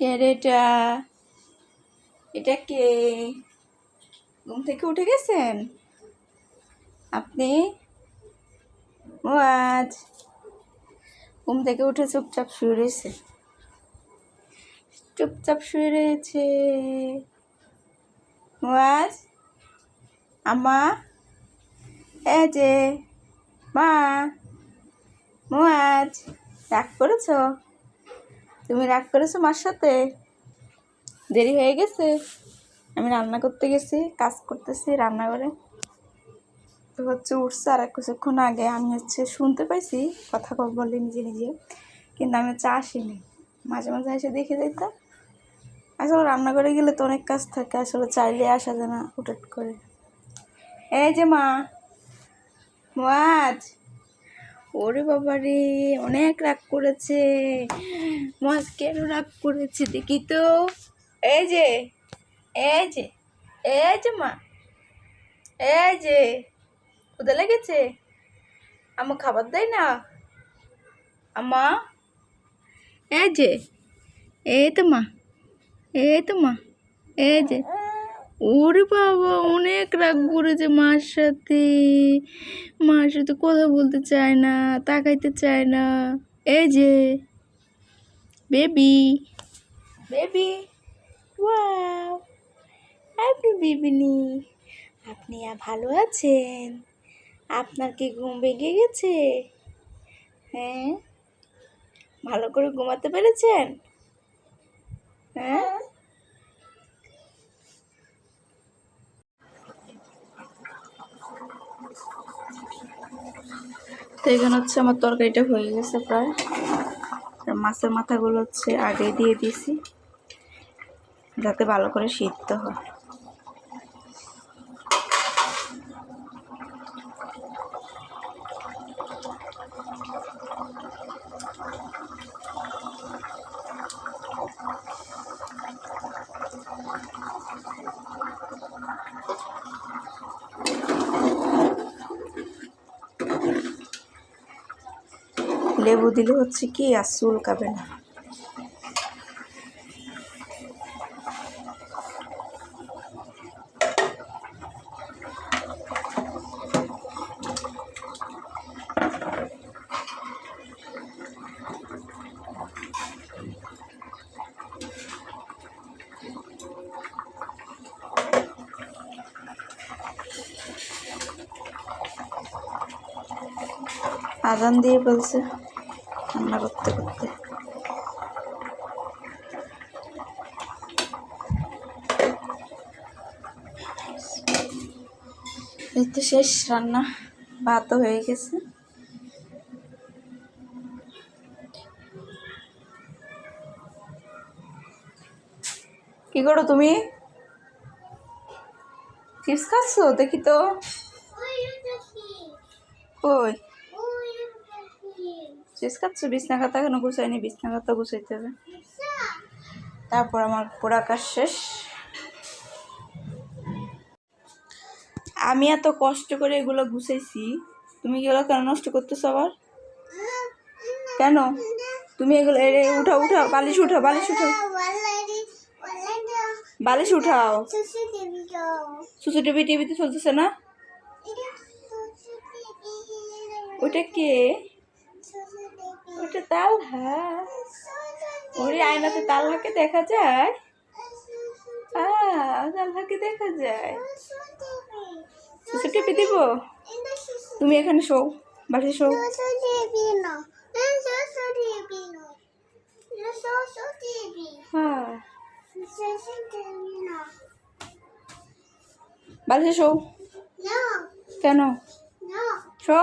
কে রে এটা? এটা কে? ঘুম থেকে উঠে গেছেন আপনি? মুয়াজ ঘুম থেকে উঠে চুপচাপ শুয়ে রয়েছে, চুপচাপ শুয়ে রয়েছে। মুয়াজ, আম্মা, এই যে মা। মুয়াজ, রাগ করেছো? তুমি রাগ করেছো মার সাথে? দেরি হয়ে গেছে, আমি রান্না করতে গেছি, কাজ করতেছি রান্নাঘরে। তো উঠছে আর কিছুক্ষণ আগে আমি শুনতে পাইছি কথা বলে নিজে নিজে, কিন্তু আমি আসিনি। মাঝে মাঝে এসে দেখে যাইতাম। আসলে রান্নাঘরে গেলে তো অনেক কাজ থাকে, আসলে চাইলে আসা যায় না হুটহাট করে। এই যে মা। মুয়াজ, ওরে বাবা রে, অনেক রাগ করেছে। মুয়াজ কেন রাগ করেছে দেখি তো। এই যে, এই যে, এই যে মা, এই যে, ক্ষুধা লেগেছে? আম্মা খাবার দেয় না? আম্মা, এই যে, এই তো মা, এই তো মা, এই যে। ওরে বাবা, অনেক রাগ করেছে মার সাথে। মার সাথে কথা বলতে চায় না, তাকাইতে চায় না। এই যে বেবি, বেবি, ওয়াও, আপনি বেবিনি। আপনি ভালো আছেন? আপনার কি ঘুম ভেঙে গেছে? হ্যাঁ, ভালো করে ঘুমাতে পেরেছেন? হ্যাঁ। তো এখানে আমার তরকারিটা হয়ে গেছে প্রায়। মাছের মাথাগুলো আগে দিয়ে দিয়েছি যাতে ভালো করে সিদ্ধ হয়। লেবু দিলে কি আর চুলকাবে না। আজান দিয়ে বলছে রান্না করতে করতে। এই তো শেষ রান্না, ভাতও হয়ে গেছে। কি করো তুমি? চিপস খাচ্ছ? দেখি তো। ওই চিপস খাচ্ছ? বিছনা খাতা এখনো গুছাইনি, বিছনা খাতা গুছাইতে হবে। তারপর আমার পুরা কাজ শেষ। আমি এত কষ্ট করে এগুলো গুছাইছি, তুমি এগুলো কেন নষ্ট করতেছো আবার? কেন তুমি এগুলো? উঠাও উঠাও, বালিশ উঠাও, বালিশ উঠাও, বালিশ উঠাও। সুসু টিভি, টিভিতে চলতেছে না? ওটা কে? ওটা তালহা। ওরে আয়নাতে তালহাকে দেখা যায়? তালহাকে দেখা যায়। সুসু টিভি দিব? তুমি এখানে শো, বাসে শো। হ্যাঁ, বালিশে শো। কেন শো?